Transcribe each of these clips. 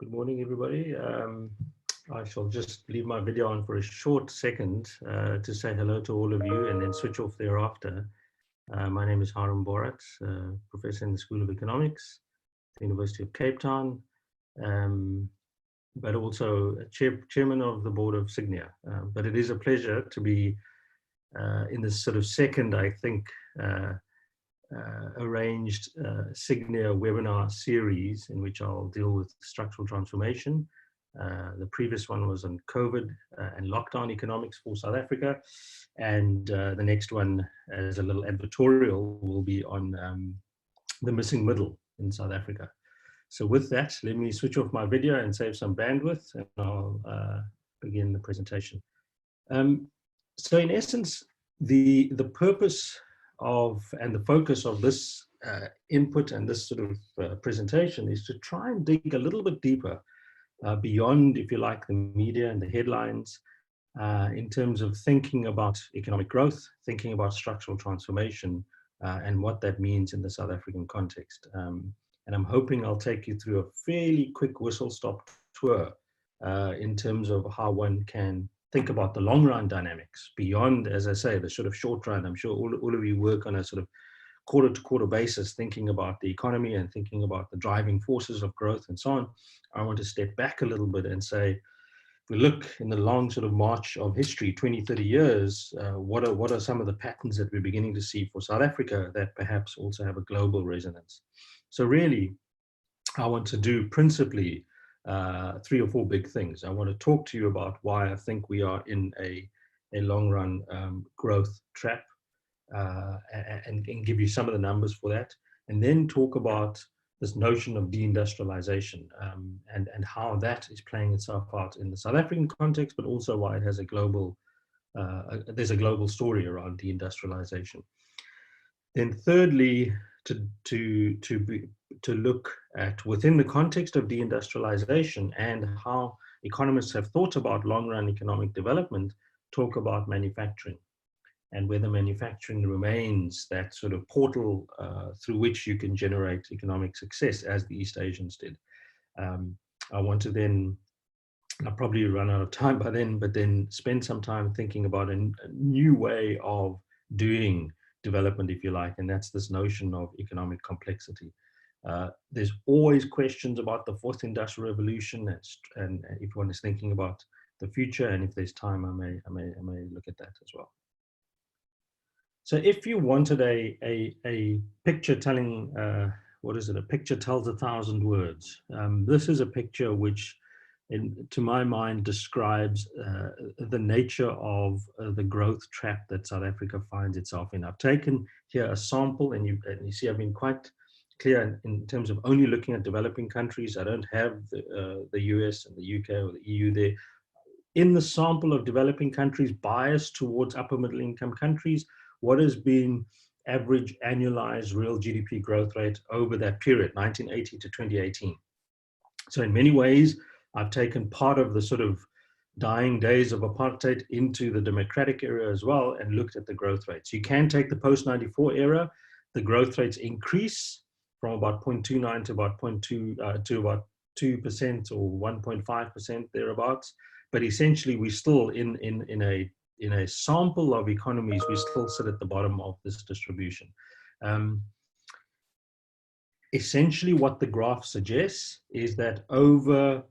Good morning, everybody. I shall just leave my video on for a short second to say hello to all of you and then switch off thereafter. My name is Haroon Bhorat, professor in the School of Economics at the University of Cape Town, but also chairman of the board of Sygnia. But it is a pleasure to be in this sort of second, I think, arranged Sygnia webinar series in which I'll deal with structural transformation. The previous one was on COVID and lockdown economics for South Africa. And the next one, as a little advertorial, will be on the missing middle in South Africa. So with that, let me switch off my video and save some bandwidth, and I'll begin the presentation. So in essence, the purpose of and the focus of this input and this sort of presentation is to try and dig a little bit deeper beyond, if you like, the media and the headlines in terms of thinking about economic growth, thinking about structural transformation and what that means in the South African context. And I'm hoping I'll take you through a fairly quick whistle-stop tour in terms of how one can think about the long run dynamics beyond, as I say, the sort of short run. I'm sure all of you work on a sort of quarter to quarter basis, thinking about the economy and thinking about the driving forces of growth and so on. I want to step back a little bit and say, if we look in the long sort of march of history, 20, 30 years, what are some of the patterns that we're beginning to see for South Africa that perhaps also have a global resonance? So really, I want to do principally 3 or 4 big things. I want to talk to you about why I think we are in a long run growth trap and give you some of the numbers for that. And then talk about this notion of deindustrialization and how that is playing itself out in the South African context, but also why it has a global, there's a global story around deindustrialization. Then thirdly, to look at within the context of deindustrialization and how economists have thought about long-run economic development, talk about manufacturing and whether manufacturing remains that sort of portal through which you can generate economic success, as the East Asians did. I want to then, I'll probably run out of time by then, but then spend some time thinking about a new way of doing development, if you like, and that's this notion of economic complexity. There's always questions about the fourth industrial revolution, and if one is thinking about the future, and if there's time, I may look at that as well. So if you wanted a picture telling, what is it? A picture tells 1,000 words. This is a picture which, to my mind, describes the nature of the growth trap that South Africa finds itself in. I've taken here a sample, and you see I've been quite clear in terms of only looking at developing countries. I don't have the US and the UK or the EU there. In the sample of developing countries biased towards upper middle income countries, what has been average annualized real GDP growth rate over that period, 1980 to 2018. So in many ways, I've taken part of the sort of dying days of apartheid into the democratic era as well and looked at the growth rates. You can take the post-94 era, the growth rates increase from about 0.29 to about 0.2 to about 2% or 1.5% thereabouts. But essentially, we're still in a sample of economies, we still sit at the bottom of this distribution. Essentially, what the graph suggests is that over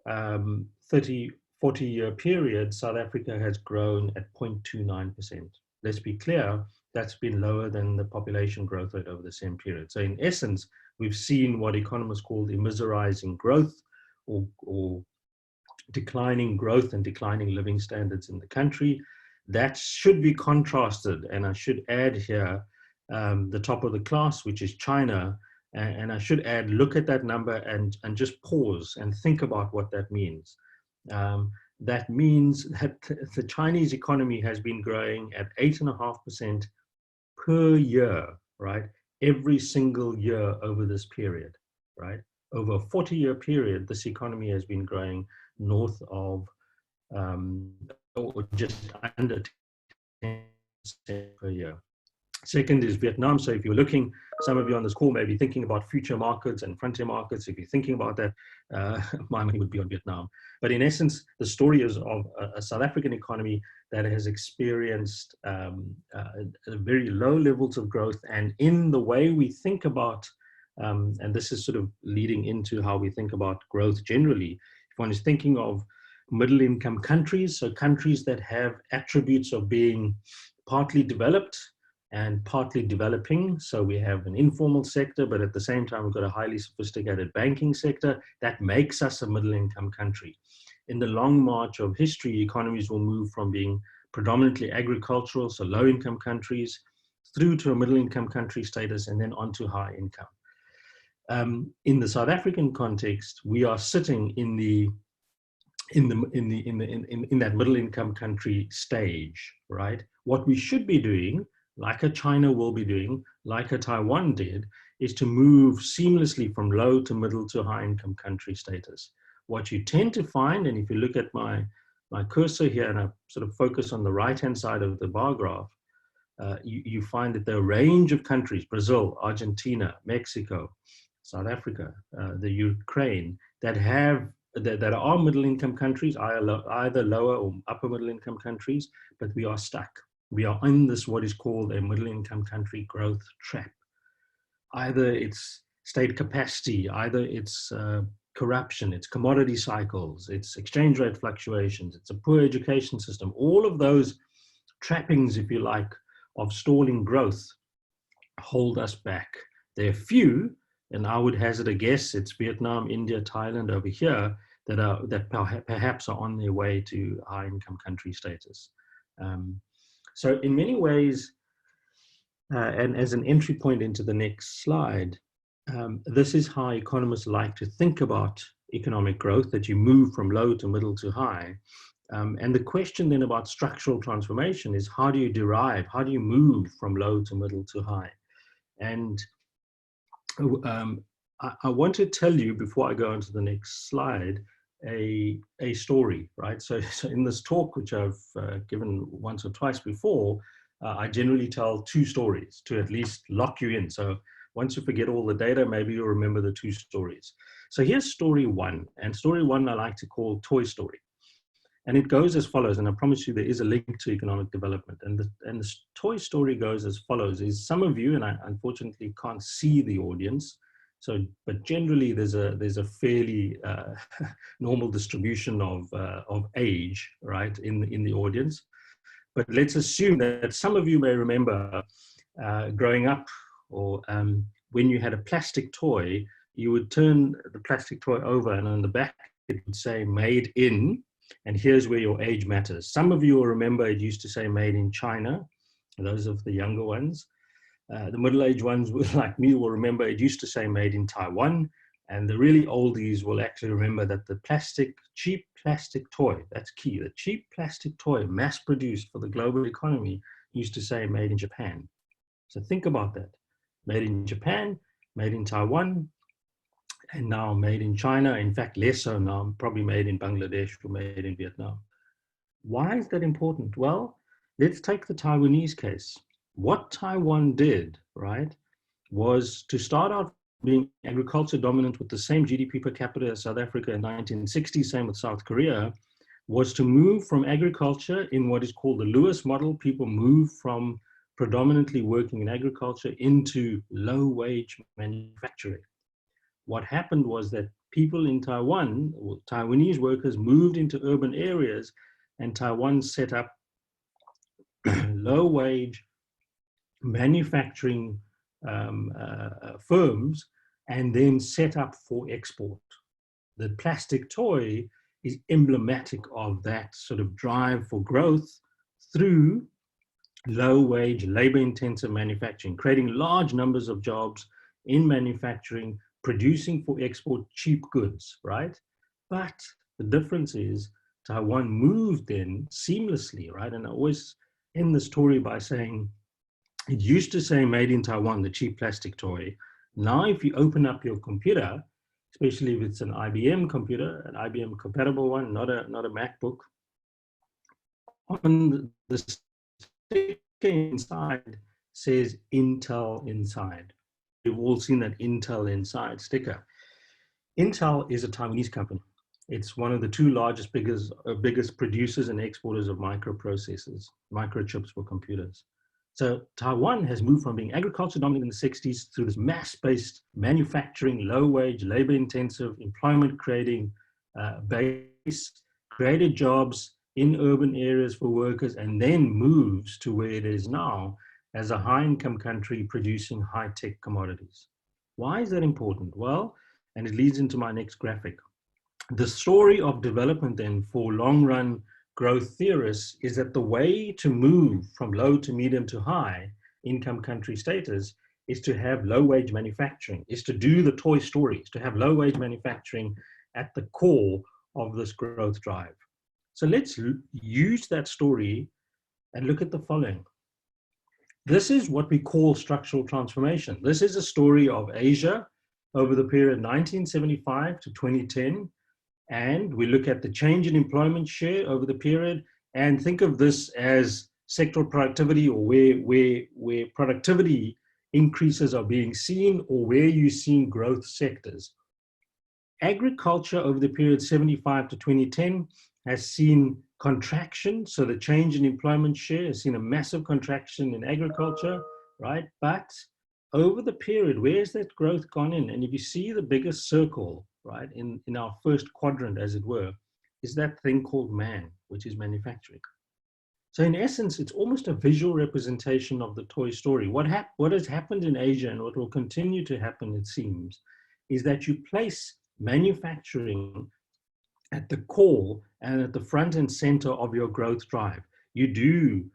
30, 40-year period, South Africa has grown at 0.29%. Let's be clear, that's been lower than the population growth rate over the same period. So in essence, we've seen what economists call immiserizing growth or declining growth and declining living standards in the country. That should be contrasted, and I should add here the top of the class, which is China, and I should add, look at that number and just pause and think about what that means. That means that the Chinese economy has been growing at 8.5% per year, right? Every single year over this period, right? Over a 40-year period, this economy has been growing north of or just under 10% per year. Second is Vietnam. So if you're looking, some of you on this call may be thinking about future markets and frontier markets. If you're thinking about that, my money would be on Vietnam. But in essence, the story is of a South African economy that has experienced very low levels of growth. And in the way we think about, and this is sort of leading into how we think about growth generally, if one is thinking of middle income countries, so countries that have attributes of being partly developed and partly developing. So we have an informal sector, but at the same time, we've got a highly sophisticated banking sector that makes us a middle income country. In the long march of history, economies will move from being predominantly agricultural, so low income countries, through to a middle income country status, and then onto high income. In the South African context, we are sitting in that middle income country stage, right? What we should be doing, like a China will be doing, like a Taiwan did, is to move seamlessly from low to middle to high income country status. What you tend to find, and if you look at my cursor here and I sort of focus on the right-hand side of the bar graph, you find that there are a range of countries, Brazil, Argentina, Mexico, South Africa, the Ukraine, that are middle income countries, either lower or upper middle income countries, but we are stuck. We are in this, what is called a middle income country growth trap. Either it's state capacity, either it's corruption, it's commodity cycles, it's exchange rate fluctuations, it's a poor education system. All of those trappings, if you like, of stalling growth hold us back. There are few, and I would hazard a guess, it's Vietnam, India, Thailand over here that perhaps are on their way to high income country status. So in many ways, and as an entry point into the next slide, this is how economists like to think about economic growth, that you move from low to middle to high. And the question then about structural transformation is, how do you move from low to middle to high? And I want to tell you, before I go on to the next slide, a story, right? So in this talk, which I've given once or twice before, I generally tell two stories to at least lock you in. So once you forget all the data, maybe you'll remember the two stories. So here's story one, and story one I like to call Toy Story. And it goes as follows, and I promise you there is a link to economic development. And the Toy Story goes as follows, is some of you, and I unfortunately can't see the audience, but generally there's a fairly normal distribution of age, right, in the audience. But let's assume that some of you may remember growing up, or when you had a plastic toy, you would turn the plastic toy over, and on the back it would say "Made in," and here's where your age matters. Some of you will remember it used to say "Made in China," those of the younger ones. The middle-aged ones, like me, will remember it used to say "Made in Taiwan," and the really oldies will actually remember that the cheap plastic toy, that's key, the cheap plastic toy mass-produced for the global economy used to say "Made in Japan." So think about that. Made in Japan, made in Taiwan, and now made in China. In fact, less so now, probably made in Bangladesh or made in Vietnam. Why is that important? Well, let's take the Taiwanese case. What Taiwan did, right, was to start out being agriculture dominant with the same GDP per capita as South Africa in 1960, same with South Korea, was to move from agriculture in what is called the Lewis model. People move from predominantly working in agriculture into low-wage manufacturing. What happened was that people in Taiwan, or Taiwanese workers, moved into urban areas, and Taiwan set up low-wage manufacturing firms, and then set up for export. The plastic toy is emblematic of that sort of drive for growth through low-wage, labor-intensive manufacturing, creating large numbers of jobs in manufacturing, producing for export cheap goods, right? But the difference is Taiwan moved then seamlessly, right? And I always end the story by saying, it used to say "Made in Taiwan," the cheap plastic toy. Now, if you open up your computer, especially if it's an IBM computer, an IBM compatible one, not a MacBook, on the sticker inside, says Intel inside. You've all seen that Intel inside sticker. Intel is a Taiwanese company. It's one of the two largest, biggest producers and exporters of microprocessors, microchips for computers. So Taiwan has moved from being agriculture dominant in the 60s through this mass-based manufacturing, low-wage, labor-intensive, employment-creating base, created jobs in urban areas for workers, and then moves to where it is now as a high-income country producing high-tech commodities. Why is that important? Well, and it leads into my next graphic. The story of development then for long-run growth theorists is that the way to move from low to medium to high income country status is to have low-wage manufacturing, is to do the Toy Stories, to have low-wage manufacturing at the core of this growth drive. So let's use that story and look at the following. This is what we call structural transformation. This is a story of Asia over the period 1975 to 2010. And we look at the change in employment share over the period and think of this as sectoral productivity, or where productivity increases are being seen, or where you're seeing growth sectors. Agriculture over the period 75 to 2010 has seen contraction. So the change in employment share has seen a massive contraction in agriculture, right? But over the period, where's that growth gone in? And if you see the biggest circle, right, in our first quadrant, as it were, is that thing called man, which is manufacturing. So in essence, it's almost a visual representation of the Toy Story. What has happened in Asia, and what will continue to happen, it seems, is that you place manufacturing at the core and at the front and center of your growth drive. You do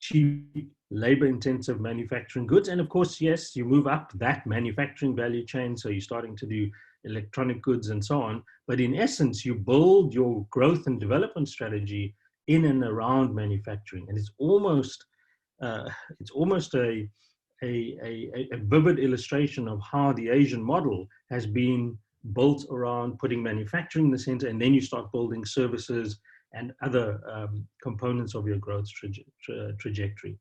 cheap, labor-intensive manufacturing goods. And of course, yes, you move up that manufacturing value chain. So you're starting to do electronic goods and so on. But in essence, you build your growth and development strategy in and around manufacturing. And it's almost a vivid illustration of how the Asian model has been built around putting manufacturing in the center, and then you start building services and other components of your growth trajectory.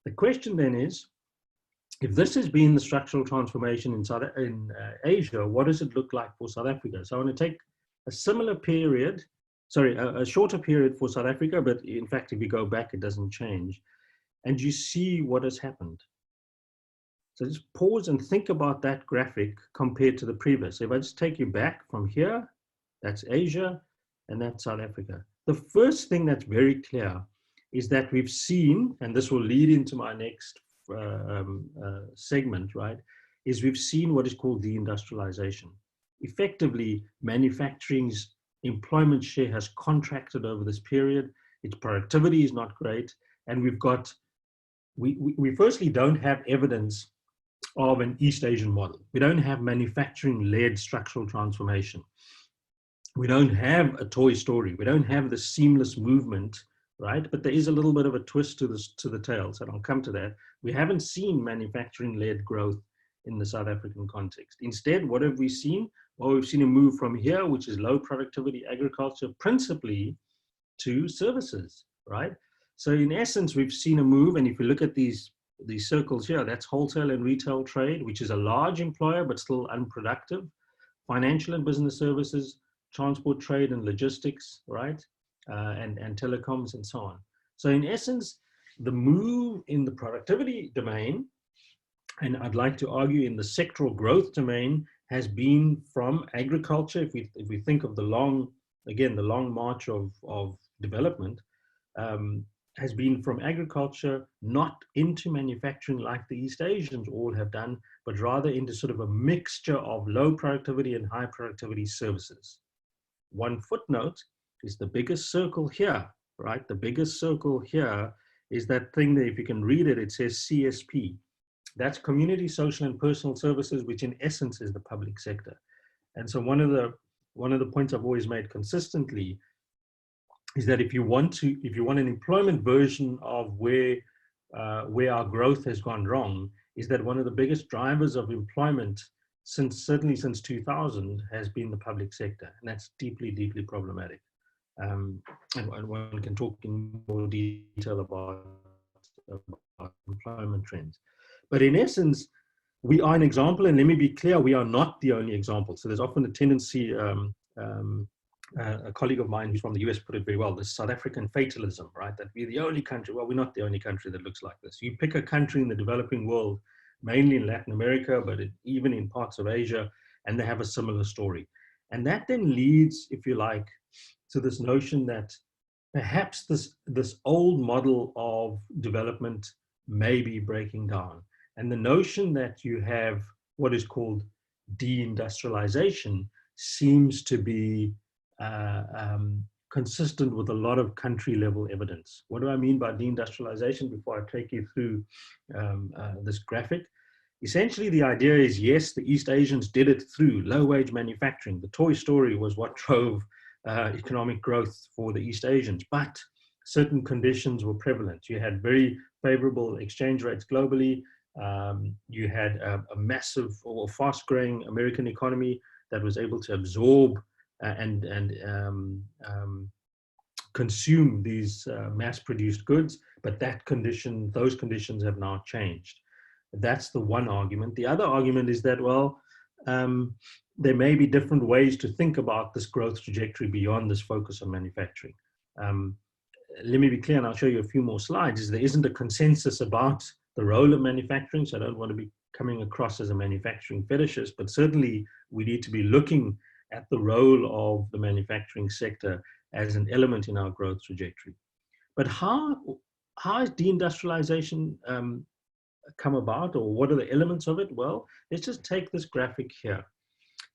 The question then is, if this has been the structural transformation in Asia, what does it look like for South Africa? So I want to take a similar period, a shorter period for South Africa, but in fact, if you go back, it doesn't change. And you see what has happened. So just pause and think about that graphic compared to the previous. So if I just take you back from here, that's Asia, and that's South Africa. The first thing that's very clear is that we've seen, and this will lead into my next segment, right, is we've seen what is called deindustrialization. Effectively, manufacturing's employment share has contracted over this period. Its productivity is not great. And we firstly don't have evidence of an East Asian model. We don't have manufacturing-led structural transformation. We don't have a Toy Story. We don't have the seamless movement, right? But there is a little bit of a twist to the tails, and I'll come to that. We haven't seen manufacturing-led growth in the South African context. Instead, what have we seen? Well, we've seen a move from here, which is low productivity agriculture, principally to services, right? So in essence, we've seen a move, and if you look at these circles here, that's wholesale and retail trade, which is a large employer, but still unproductive. Financial and business services, transport, trade, and logistics, right? And telecoms and so on. So in essence, the move in the productivity domain, and I'd like to argue in the sectoral growth domain, has been from agriculture. If we think of the long march of development, has been from agriculture, not into manufacturing like the East Asians all have done, but rather into sort of a mixture of low productivity and high productivity services. One footnote is the biggest circle here, right? The biggest circle here is that thing that if you can read it, it says CSP. That's community, social, and personal services, which in essence is the public sector. And so one of the points I've always made consistently is that if you want an employment version of where our growth has gone wrong, is that one of the biggest drivers of employment certainly since 2000 has been the public sector, and that's deeply, deeply problematic. And one can talk in more detail about about employment trends. But in essence, we are an example, and let me be clear, we are not the only example. So there's often a tendency, a colleague of mine who's from the US put it very well, this South African fatalism, right? That we're the only country. Well, we're not the only country that looks like this. You pick a country in the developing world, mainly in Latin America, but even in parts of Asia, and they have a similar story. And that then leads, if you like, to this notion that perhaps this old model of development may be breaking down. And the notion that you have what is called deindustrialization seems to be consistent with a lot of country level evidence. What do I mean by deindustrialization before I take you through this graphic? Essentially, the idea is, yes, the East Asians did it through low-wage manufacturing. The toy story was what drove economic growth for the East Asians, but certain conditions were prevalent. You had very favorable exchange rates globally. You had a massive or fast-growing American economy that was able to absorb and consume these mass-produced goods, but those conditions have now changed. That's the one argument. The other argument is that, well, there may be different ways to think about this growth trajectory beyond this focus on manufacturing. Let me be clear, and I'll show you a few more slides, is there isn't a consensus about the role of manufacturing, so I don't want to be coming across as a manufacturing fetishist, but certainly we need to be looking at the role of the manufacturing sector as an element in our growth trajectory. But how is deindustrialization come about, or what are the elements of it? Well, let's just take this graphic here.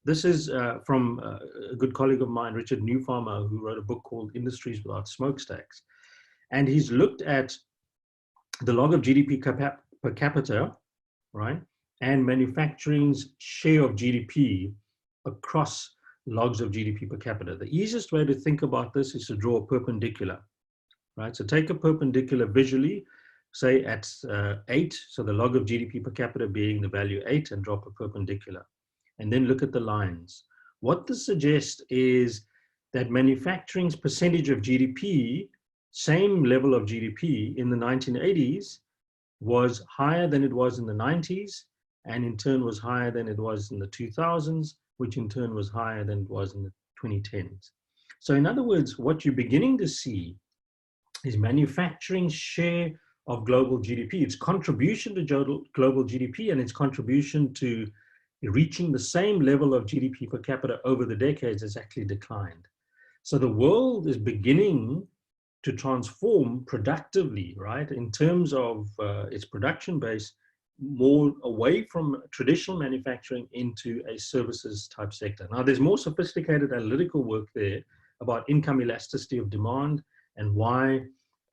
This is from a good colleague of mine, Richard Newfarmer, who wrote a book called Industries Without Smokestacks. And he's looked at the log of GDP per capita, right, and manufacturing's share of GDP across logs of GDP per capita. The easiest way to think about this is to draw a perpendicular, right? So take a perpendicular visually, say at 8, so the log of GDP per capita being the value 8, and drop a perpendicular. And then look at the lines. What this suggests is that manufacturing's percentage of GDP, same level of GDP in the 1980s, was higher than it was in the 90s, and in turn was higher than it was in the 2000s, which in turn was higher than it was in the 2010s. So in other words, what you're beginning to see is manufacturing's share of global GDP, its contribution to global GDP, and its contribution to reaching the same level of GDP per capita over the decades has actually declined. So the world is beginning to transform productively, right, in terms of its production base, more away from traditional manufacturing into a services type sector. Now, there's more sophisticated analytical work there about income elasticity of demand and why,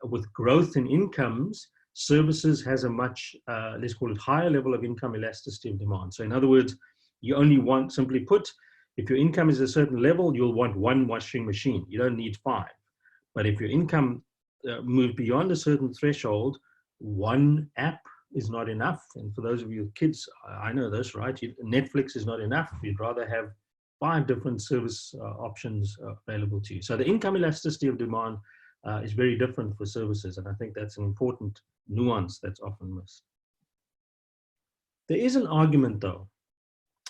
with growth in incomes, services has a much, let's call it, higher level of income elasticity of demand. So in other words, you only want, simply put, if your income is a certain level, you'll want one washing machine. You don't need 5. But if your income moves beyond a certain threshold, one app is not enough. And for those of you with kids, I know this, right? Netflix is not enough. You'd rather have 5 different service options available to you. So the income elasticity of demand is very different for services. And I think that's an important nuance that's often missed. There is an argument, though,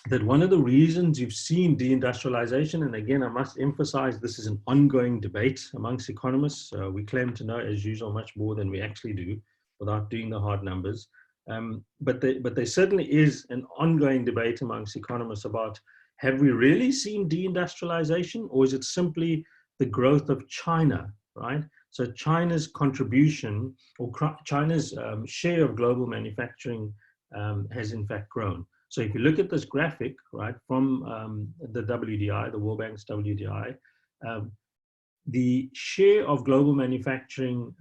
that one of the reasons you've seen deindustrialization, and again, I must emphasize this is an ongoing debate amongst economists. We claim to know, as usual, much more than we actually do without doing the hard numbers. But there certainly is an ongoing debate amongst economists about, have we really seen deindustrialization, or is it simply the growth of China, right? So China's contribution, or China's share of global manufacturing has in fact grown. So if you look at this graphic, right, from the WDI, the World Bank's WDI, the share of global manufacturing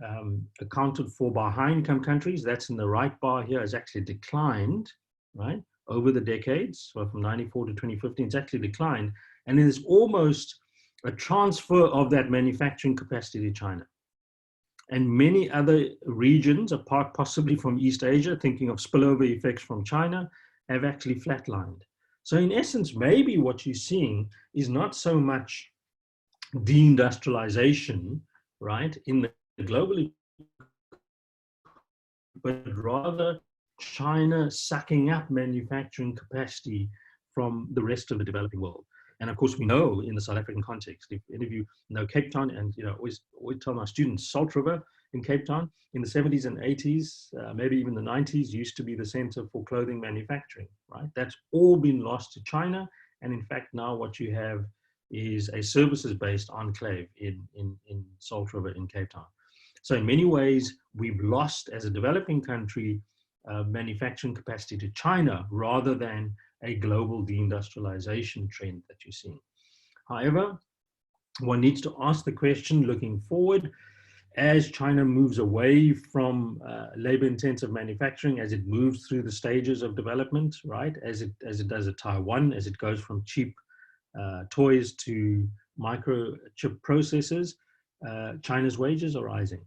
accounted for by high-income countries, that's in the right bar here, has actually declined, right, over the decades. So from 94 to 2015, it's actually declined. And there's almost a transfer of that manufacturing capacity to China. And many other regions, apart possibly from East Asia, thinking of spillover effects from China, have actually flatlined. So in essence, maybe what you're seeing is not so much deindustrialization, right, in the global but rather China sucking up manufacturing capacity from the rest of the developing world. And of course, we know in the South African context, if any of you know Cape Town, and always tell my students, Salt River in Cape Town in the 70s and 80s, maybe even the 90s, used to be the center for clothing manufacturing, right? That's all been lost to China. And in fact, now what you have is a services-based enclave in Salt River in Cape Town. So in many ways, we've lost, as a developing country, manufacturing capacity to China rather than a global deindustrialization trend that you're seeing. However, one needs to ask the question looking forward, as China moves away from labor-intensive manufacturing, as it moves through the stages of development, right? As it does at Taiwan, as it goes from cheap toys to microchip processors, China's wages are rising.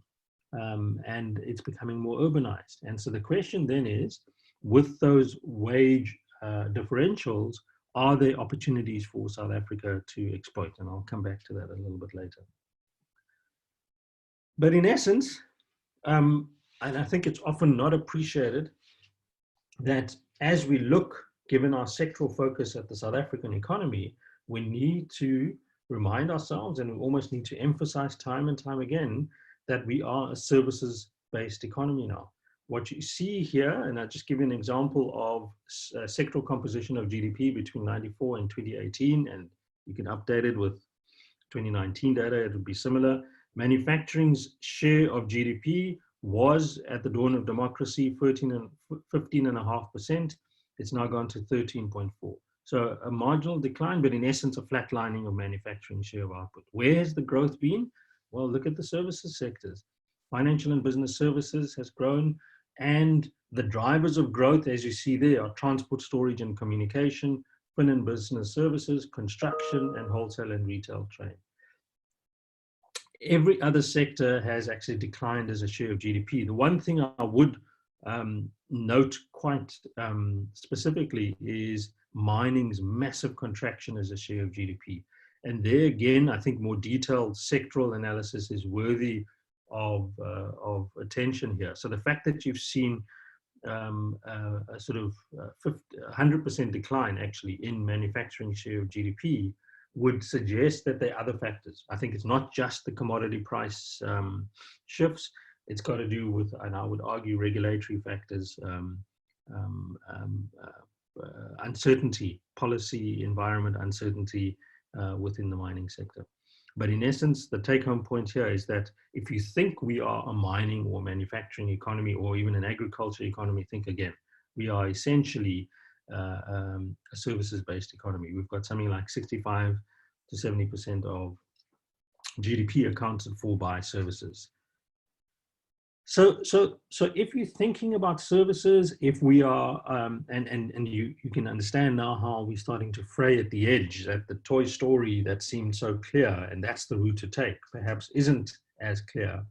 And it's becoming more urbanized. And so the question then is, with those wage differentials, are there opportunities for South Africa to exploit? And I'll come back to that a little bit later. But in essence, and I think it's often not appreciated, that as we look, given our sectoral focus at the South African economy, we need to remind ourselves, and we almost need to emphasize time and time again, that we are a services-based economy now. What you see here, and I'll just give you an example of sectoral composition of GDP between 94 and 2018, and you can update it with 2019 data, it would be similar. Manufacturing's share of GDP was, at the dawn of democracy, 15.5%. It's now gone to 13.4. So a marginal decline, but in essence, a flatlining of manufacturing share of output. Where has the growth been? Well, look at the services sectors. Financial and business services has grown, and the drivers of growth, as you see there, are transport, storage, and communication, fin and business services, construction, and wholesale and retail trade. Every other sector has actually declined as a share of GDP. The one thing I would note quite specifically is mining's massive contraction as a share of GDP. And there again, I think more detailed sectoral analysis is worthy of attention here. So the fact that you've seen a sort of 100% decline actually in manufacturing share of GDP would suggest that there are other factors. I think it's not just the commodity price shifts. It's got to do with, and I would argue, regulatory factors, uncertainty, policy, environment uncertainty within the mining sector. But in essence, the take-home point here is that if you think we are a mining or manufacturing economy or even an agriculture economy, think again. We are essentially a services-based economy. We've got something like 65 to 70% of GDP accounted for by services. So if you're thinking about services, if we are, and you can understand now how we're starting to fray at the edge, that the Toy Story that seemed so clear, and that's the route to take, perhaps isn't as clear,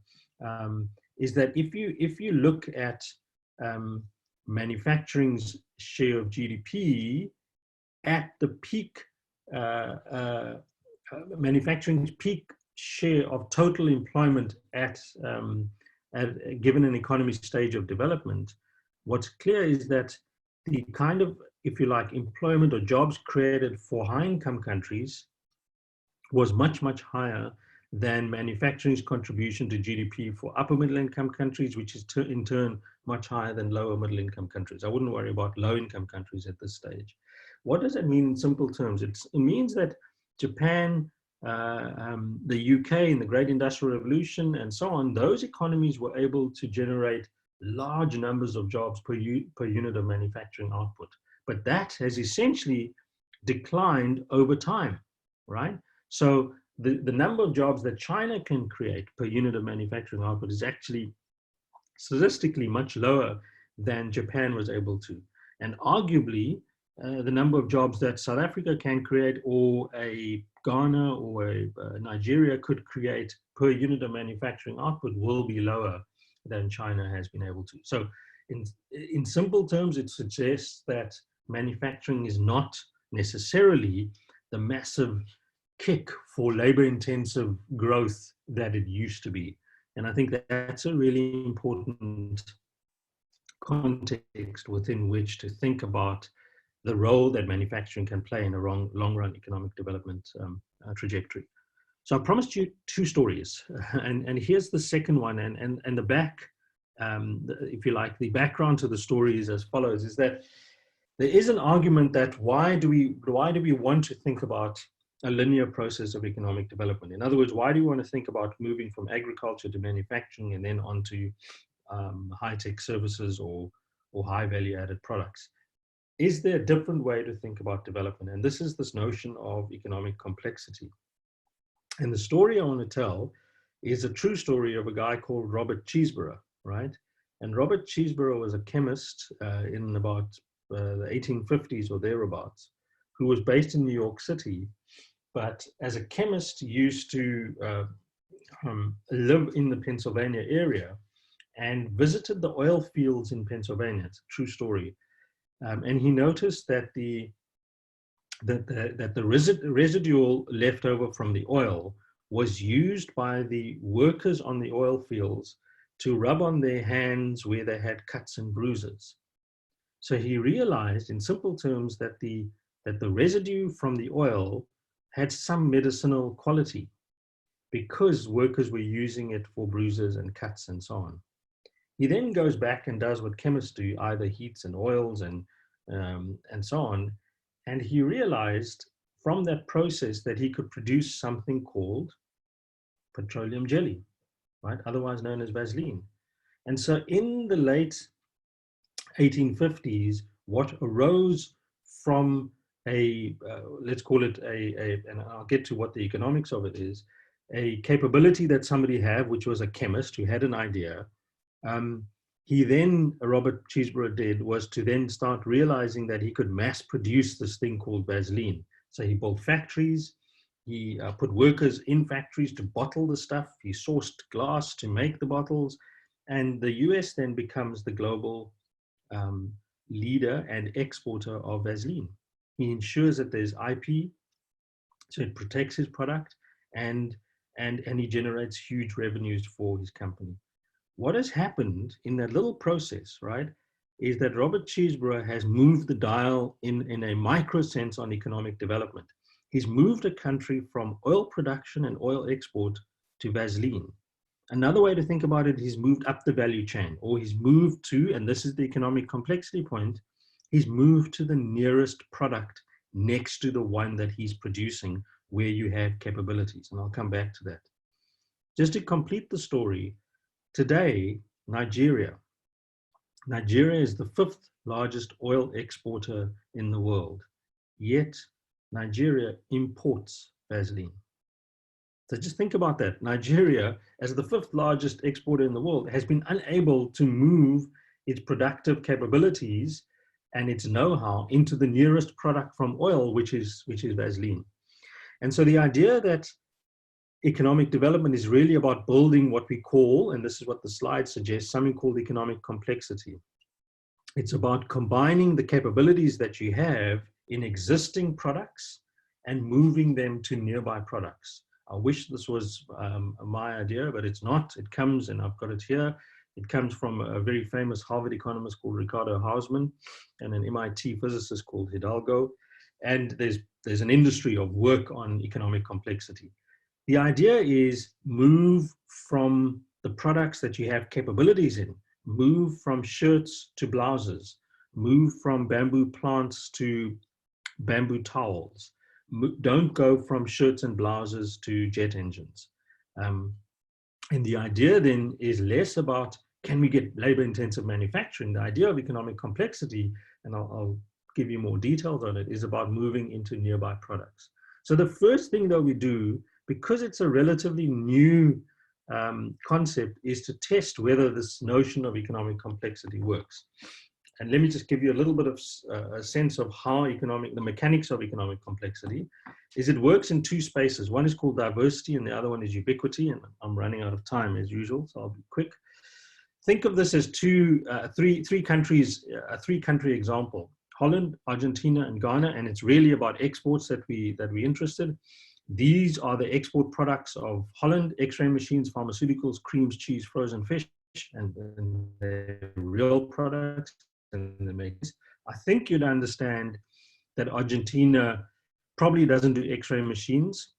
is that if you look at manufacturing's share of GDP at the peak, manufacturing's peak share of total employment at given an economy stage of development, what's clear is that the kind of, if you like, employment or jobs created for high-income countries was much, much higher than manufacturing's contribution to GDP for upper middle-income countries, which is in turn much higher than lower middle-income countries. I wouldn't worry about low-income countries at this stage. What does that mean in simple terms? It means that Japan, the UK in the Great Industrial Revolution and so on, those economies were able to generate large numbers of jobs per unit of manufacturing output. But that has essentially declined over time, right? So the number of jobs that China can create per unit of manufacturing output is actually statistically much lower than Japan was able to. And arguably, the number of jobs that South Africa can create, or a Ghana or a Nigeria could create per unit of manufacturing output will be lower than China has been able to. So in simple terms, it suggests that manufacturing is not necessarily the massive kick for labor-intensive growth that it used to be. And I think that's a really important context within which to think about the role that manufacturing can play in a long-run economic development trajectory. So I promised you two stories, and here's the second one, and the back, if you like, the background to the story is as follows: is that there is an argument that why do we want to think about a linear process of economic development? In other words, why do you want to think about moving from agriculture to manufacturing and then on to high-tech services or high value-added products? Is there a different way to think about development? And this is this notion of economic complexity. And the story I want to tell is a true story of a guy called Robert Cheeseborough, right? And Robert Cheeseborough was a chemist in about the 1850s or thereabouts, who was based in New York City, but as a chemist used to live in the Pennsylvania area and visited the oil fields in Pennsylvania. It's a true story. And he noticed that the residual left over from the oil was used by the workers on the oil fields to rub on their hands where they had cuts and bruises. So he realized in simple terms that the residue from the oil had some medicinal quality because workers were using it for bruises and cuts and so on. He then goes back and does what chemists do, either heats and oils and so on. And he realized from that process that he could produce something called petroleum jelly, right? Otherwise known as Vaseline. And so in the late 1850s, what arose from let's call it and I'll get to what the economics of it is, a capability that somebody had, which was a chemist who had an idea. He then, Robert Cheeseborough did, was to then start realizing that he could mass produce this thing called Vaseline. So he built factories, he put workers in factories to bottle the stuff, he sourced glass to make the bottles, and the US then becomes the global leader and exporter of Vaseline. He ensures that there's IP, so it protects his product, and he generates huge revenues for his company. What has happened in that little process, right, is that Robert Cheeseborough has moved the dial in a micro sense on economic development. He's moved a country from oil production and oil export to Vaseline. Another way to think about it, he's moved up the value chain, or he's moved to, and this is the economic complexity point, he's moved to the nearest product next to the one that he's producing where you have capabilities. And I'll come back to that. Just to complete the story, today, Nigeria is the 5th largest oil exporter in the world, yet Nigeria imports Vaseline. So just think about that. Nigeria, as the 5th largest exporter in the world, has been unable to move its productive capabilities and its know-how into the nearest product from oil, which is Vaseline. And so the idea that economic development is really about building what we call, and this is what the slide suggests, something called economic complexity. It's about combining the capabilities that you have in existing products and moving them to nearby products. I wish this was my idea, but it's not. It comes, and I've got it here, it comes from a very famous Harvard economist called Ricardo Hausman and an MIT physicist called Hidalgo. And there's an industry of work on economic complexity. The idea is move from the products that you have capabilities in, move from shirts to blouses, move from bamboo plants to bamboo towels. Don't go from shirts and blouses to jet engines. And the idea then is less about, can we get labor-intensive manufacturing? The idea of economic complexity, and I'll give you more details on it, is about moving into nearby products. So the first thing that we do, because it's a relatively new concept, is to test whether this notion of economic complexity works. And let me just give you a little bit of a sense of how the mechanics of economic complexity is. It works in two spaces. One is called diversity and the other one is ubiquity. And I'm running out of time as usual, so I'll be quick. Think of this as three countries, a three-country example: Holland, Argentina, and Ghana. And it's really about exports that we're interested. These are the export products of Holland: X-ray machines, pharmaceuticals, creams, cheese, frozen fish. and they're real products, and they make this. I think you'd understand that Argentina probably doesn't do X-ray machines,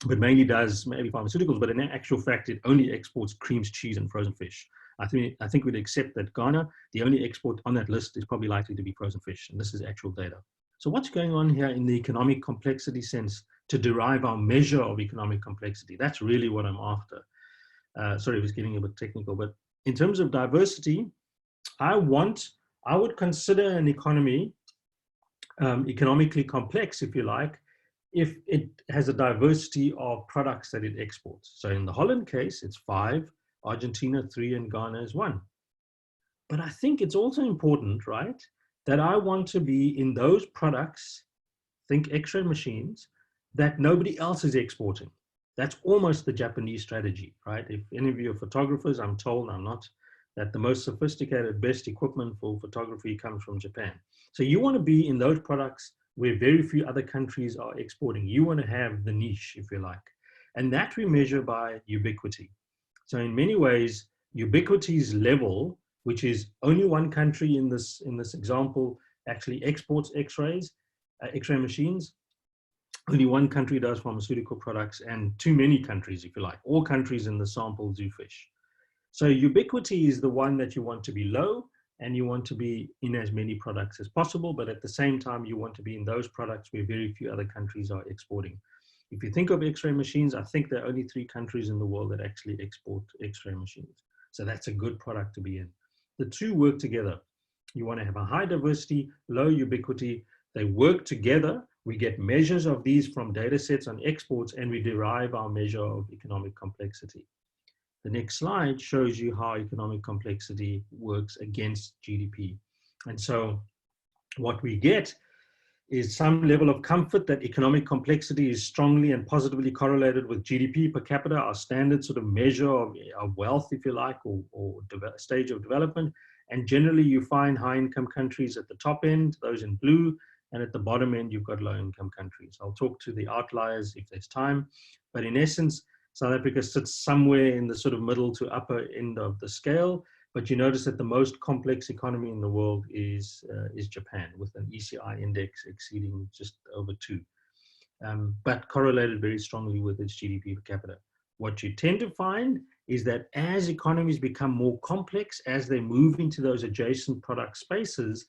but mainly does maybe pharmaceuticals, but in actual fact, it only exports creams, cheese, and frozen fish. I think we'd accept that Ghana, the only export on that list is probably likely to be frozen fish, and this is actual data. So what's going on here in the economic complexity sense to derive our measure of economic complexity? That's really what I'm after. Sorry, it was getting a bit technical, but in terms of diversity, I would consider an economy economically complex, if you like, if it has a diversity of products that it exports. So in the Holland case, it's 5, Argentina 3, and Ghana is 1. But I think it's also important, right, that I want to be in those products, think X-ray machines, that nobody else is exporting. That's almost the Japanese strategy, right? If any of you are photographers, I'm told, I'm not, that the most sophisticated, best equipment for photography comes from Japan. So you want to be in those products where very few other countries are exporting. You want to have the niche, if you like. And that we measure by ubiquity. So in many ways, ubiquity's level, which is only one country in this example actually exports X-rays, X-ray machines. Only one country does pharmaceutical products, and too many countries, if you like. All countries in the sample do fish. So ubiquity is the one that you want to be low, and you want to be in as many products as possible, but at the same time, you want to be in those products where very few other countries are exporting. If you think of X-ray machines, I think there are only 3 countries in the world that actually export X-ray machines. So that's a good product to be in. The two work together. You want to have a high diversity, low ubiquity. They work together. We get measures of these from data sets on exports, and we derive our measure of economic complexity. The next slide shows you how economic complexity works against GDP. And so what we get is some level of comfort that economic complexity is strongly and positively correlated with GDP per capita, our standard sort of measure of wealth, if you like, or stage of development. And generally you find high income countries at the top end, those in blue, and at the bottom end, you've got low income countries. I'll talk to the outliers if there's time, but in essence, South Africa sits somewhere in the sort of middle to upper end of the scale, but you notice that the most complex economy in the world is Japan, with an ECI index exceeding just over 2, but correlated very strongly with its GDP per capita. What you tend to find is that as economies become more complex, as they move into those adjacent product spaces,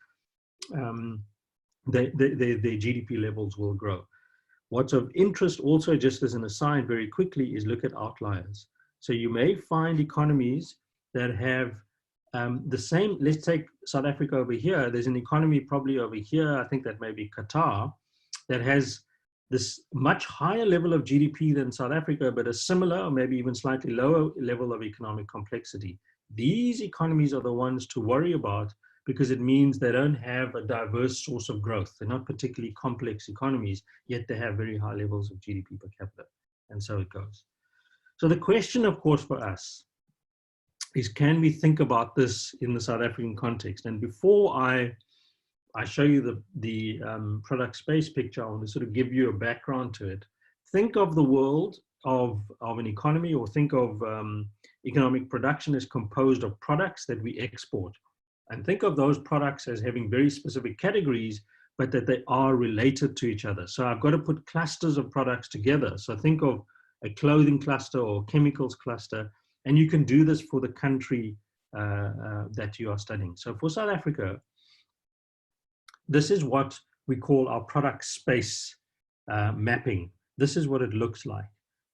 their GDP levels will grow. What's of interest also, just as an aside very quickly, is look at outliers. So you may find economies that have the same, let's take South Africa over here. There's an economy probably over here, I think that may be Qatar, that has this much higher level of GDP than South Africa, but a similar or maybe even slightly lower level of economic complexity. These economies are the ones to worry about, because it means they don't have a diverse source of growth. They're not particularly complex economies, yet they have very high levels of GDP per capita. And so it goes. So the question, of course, for us is, can we think about this in the South African context? And before I show you the product space picture, I want to sort of give you a background to it. Think of the world of an economy, or think of economic production as composed of products that we export. And think of those products as having very specific categories, but that they are related to each other. So I've got to put clusters of products together. So think of a clothing cluster or chemicals cluster, and you can do this for the country that you are studying. So for South Africa, this is what we call our product space mapping. This is what it looks like.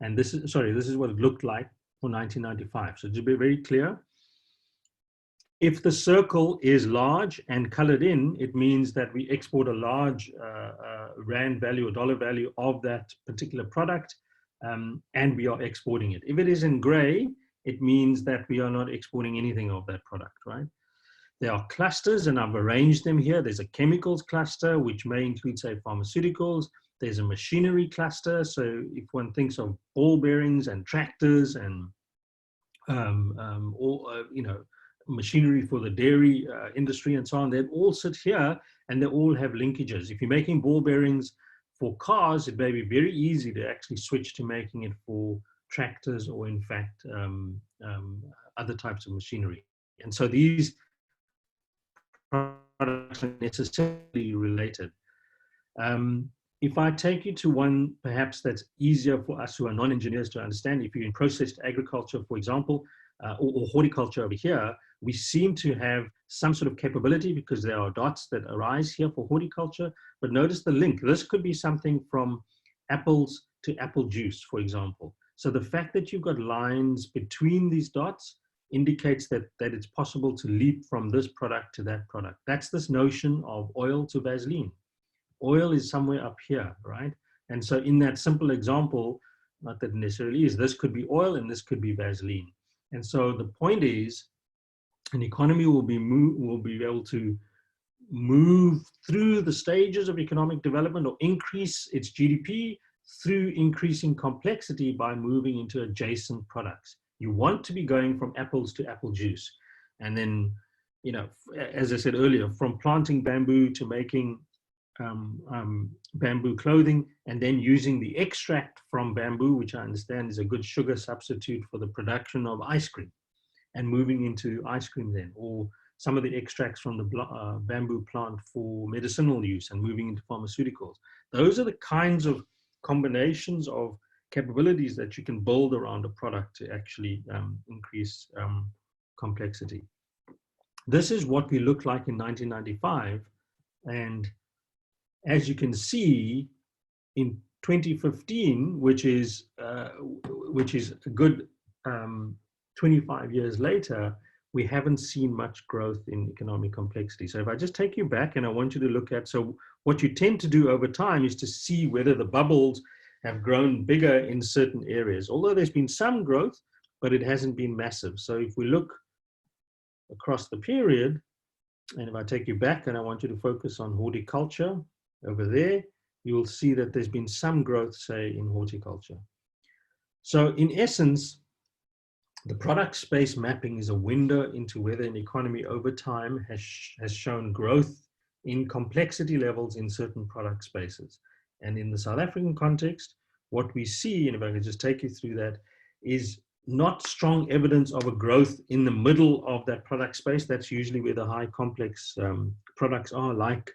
And this is what it looked like for 1995. So to be very clear, if the circle is large and colored in, it means that we export a large rand value or dollar value of that particular product, and we are exporting it. If it is in gray, it means that we are not exporting anything of that product, right? There are clusters, and I've arranged them here. There's a chemicals cluster, which may include, say, pharmaceuticals. There's a machinery cluster. So if one thinks of ball bearings and tractors and machinery for the dairy industry and so on, they all sit here, and they all have linkages. If you're making ball bearings for cars, it may be very easy to actually switch to making it for tractors or in fact other types of machinery. And so these products are necessarily related. If I take you to one perhaps that's easier for us who are non-engineers to understand, if you're in processed agriculture, for example, or horticulture over here, we seem to have some sort of capability because there are dots that arise here for horticulture. But notice the link. This could be something from apples to apple juice, for example. So the fact that you've got lines between these dots indicates that it's possible to leap from this product to that product. That's this notion of oil to Vaseline. Oil is somewhere up here, right? And so in that simple example, not that it necessarily is, this could be oil and this could be Vaseline. And so the point is, an economy will be able to move through the stages of economic development or increase its GDP through increasing complexity by moving into adjacent products. You want to be going from apples to apple juice. And then, you know, as I said earlier, from planting bamboo to making bamboo clothing, and then using the extract from bamboo, which I understand is a good sugar substitute for the production of ice cream, and moving into ice cream then, or some of the extracts from the bamboo plant for medicinal use and moving into pharmaceuticals. Those are the kinds of combinations of capabilities that you can build around a product to actually increase complexity. This is what we looked like in 1995, and as you can see, in 2015, which is a good 25 years later, we haven't seen much growth in economic complexity. So if I just take you back and I want you to look at, so what you tend to do over time is to see whether the bubbles have grown bigger in certain areas, although there's been some growth, but it hasn't been massive. So if we look across the period, and if I take you back and I want you to focus on horticulture over there, you will see that there's been some growth, say, in horticulture. So in essence, the product space mapping is a window into whether an economy over time has shown growth in complexity levels in certain product spaces. And in the South African context, what we see, and if I could just take you through that, is not strong evidence of a growth in the middle of that product space. That's usually where the high complex products are, like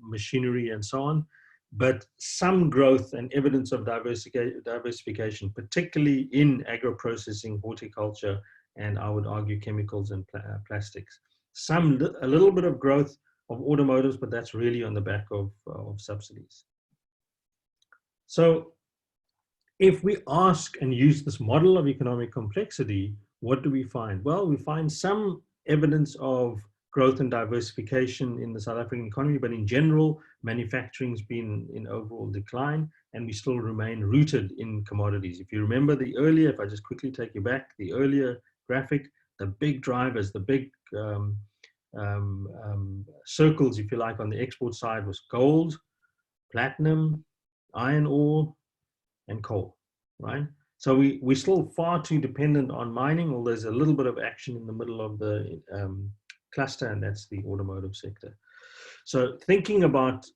machinery and so on, but some growth and evidence of diversification, particularly in agro-processing, horticulture, and I would argue chemicals and plastics. A little bit of growth of automotives, but that's really on the back of subsidies. So if we ask and use this model of economic complexity, what do we find? Well, we find some evidence of growth and diversification in the South African economy, but in general, manufacturing's been in overall decline, and we still remain rooted in commodities. If you remember the earlier, if I just quickly take you back, the earlier graphic, the big drivers, the big circles, if you like, on the export side was gold, platinum, iron ore, and coal, right? So we're still far too dependent on mining, although there's a little bit of action in the middle of the cluster, and that's the automotive sector. So thinking about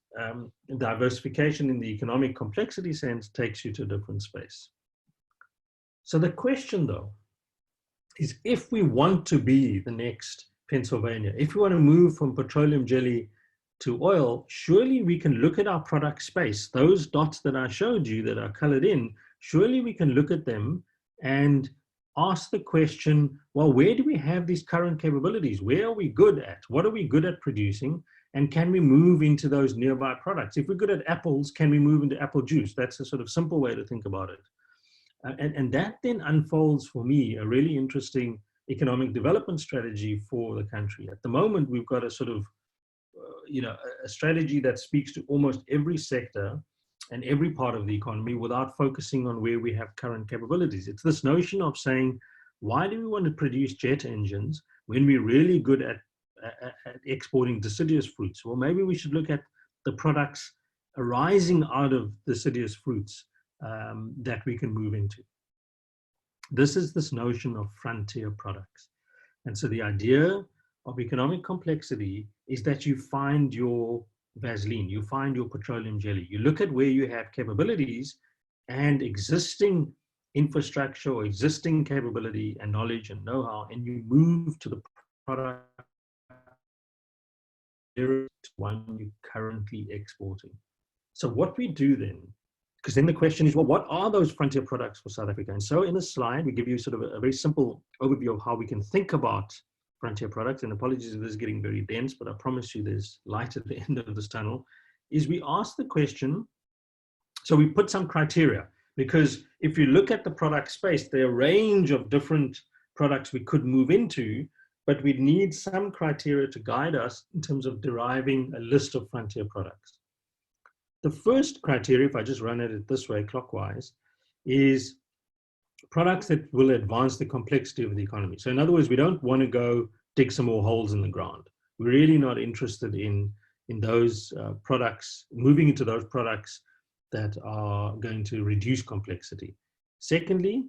diversification in the economic complexity sense takes you to a different space. So the question, though, is if we want to be the next Pennsylvania, if we want to move from petroleum jelly to oil, surely we can look at our product space. Those dots that I showed you that are colored in, surely we can look at them and ask the question, well, where do we have these current capabilities? Where are we good at? What are we good at producing? And can we move into those nearby products? If we're good at apples, can we move into apple juice? That's a sort of simple way to think about it. And that then unfolds for me a really interesting economic development strategy for the country. At the moment, we've got a sort of, a strategy that speaks to almost every sector and every part of the economy without focusing on where we have current capabilities. It's this notion of saying, why do we want to produce jet engines when we're really good at exporting deciduous fruits? Well, maybe we should look at the products arising out of deciduous fruits that we can move into. This is this notion of frontier products. And so the idea of economic complexity is that you find your Vaseline, you find your petroleum jelly. You look at where you have capabilities and existing infrastructure or existing capability and knowledge and know-how, and you move to the product one you're currently exporting. So what we do then, because then the question is, well, what are those frontier products for South Africa? And so in the slide, we give you sort of a very simple overview of how we can think about frontier products. And apologies if this is getting very dense, but I promise you there's light at the end of this tunnel, is we ask the question, so we put some criteria, because if you look at the product space, there are a range of different products we could move into, but we need some criteria to guide us in terms of deriving a list of frontier products. The first criteria, if I just run it this way clockwise, is products that will advance the complexity of the economy. So in other words, we don't want to go dig some more holes in the ground. We're really not interested in those products, moving into those products that are going to reduce complexity. Secondly,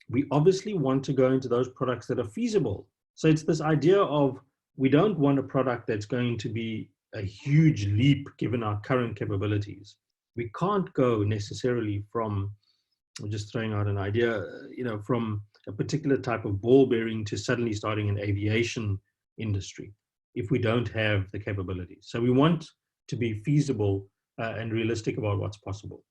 we obviously want to go into those products that are feasible. So it's this idea of, we don't want a product that's going to be a huge leap given our current capabilities. We can't go necessarily from, I'm just throwing out an idea, from a particular type of ball bearing to suddenly starting an aviation industry if we don't have the capabilities. So we want to be feasible and realistic about what's possible.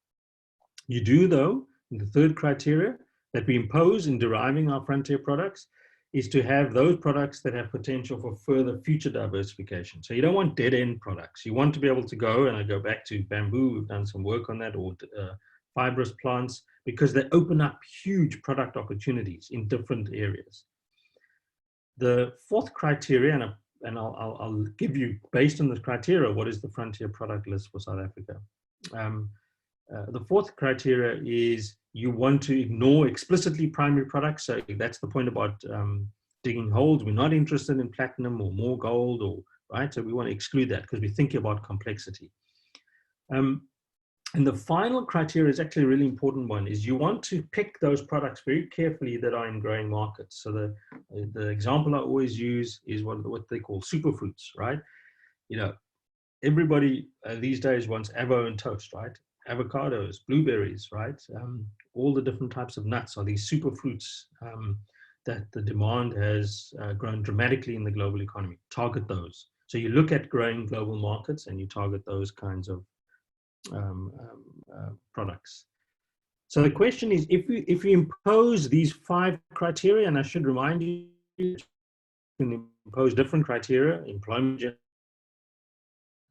You do, though, the third criteria that we impose in deriving our frontier products is to have those products that have potential for further future diversification. So you don't want dead-end products. You want to be able to go, and I go back to bamboo, we've done some work on that, or fibrous plants, because they open up huge product opportunities in different areas. The fourth criteria, and I'll give you, based on this criteria, what is the frontier product list for South Africa. The fourth criteria is you want to ignore explicitly primary products. So that's the point about digging holes. We're not interested in platinum or more gold, or right. So we want to exclude that because we're thinking about complexity. And the final criteria is actually a really important one, is you want to pick those products very carefully that are in growing markets. So the example I always use is what they call superfruits, right? Everybody these days wants avo and toast, right? Avocados, blueberries, right? All the different types of nuts are these superfruits that the demand has grown dramatically in the global economy. Target those. So you look at growing global markets and you target those kinds of products. So the question is, if we impose these 5 criteria, and I should remind you, you can impose different criteria, employment